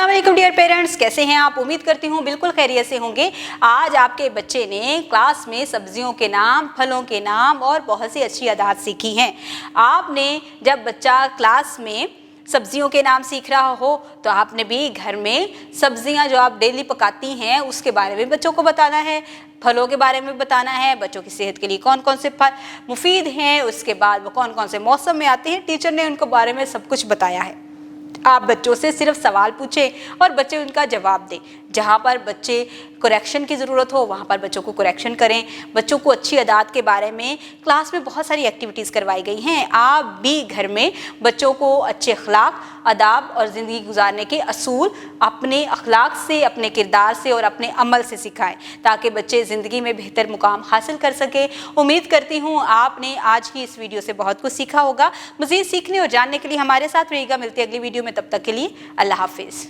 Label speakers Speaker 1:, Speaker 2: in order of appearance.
Speaker 1: अस्सलाम वालेकुम dear parents, कैसे हैं आप? उम्मीद करती हूँ बिल्कुल खैरियत से होंगे। आज आपके बच्चे ने क्लास में सब्जियों के नाम, फलों के नाम और बहुत सी अच्छी आदत सीखी हैं। आपने जब बच्चा क्लास में सब्जियों के नाम सीख रहा हो तो आपने भी घर में सब्जियां जो आप डेली पकाती हैं उसके बारे में बच्चों को बताना है, फलों के बारे में बताना है, बच्चों की सेहत के लिए कौन कौन से फल मुफीद हैं, उसके बाद वो कौन कौन से मौसम में आते हैं। टीचर ने उनको बारे में सब कुछ बताया है। आप बच्चों से सिर्फ सवाल पूछें और बच्चे उनका जवाब दें। जहाँ पर बच्चे करेक्शन की ज़रूरत हो वहाँ पर बच्चों को करेक्शन करें। बच्चों को अच्छी आदत के बारे में क्लास में बहुत सारी एक्टिविटीज़ करवाई गई हैं। आप भी घर में बच्चों को अच्छे अखलाक, आदाब और ज़िंदगी गुजारने के असूल अपने अखलाक से, अपने किरदार से और अपने अमल से सिखाएं ताकि बच्चे ज़िंदगी में बेहतर मुकाम हासिल कर सकें। उम्मीद करती हूँ आपने आज की इस वीडियो से बहुत कुछ सीखा होगा। मज़ीद सीखने और जानने के लिए हमारे साथ रहिएगा। मिलते हैं अगली वीडियो में, तब तक के लिए अल्लाह हाफिज़।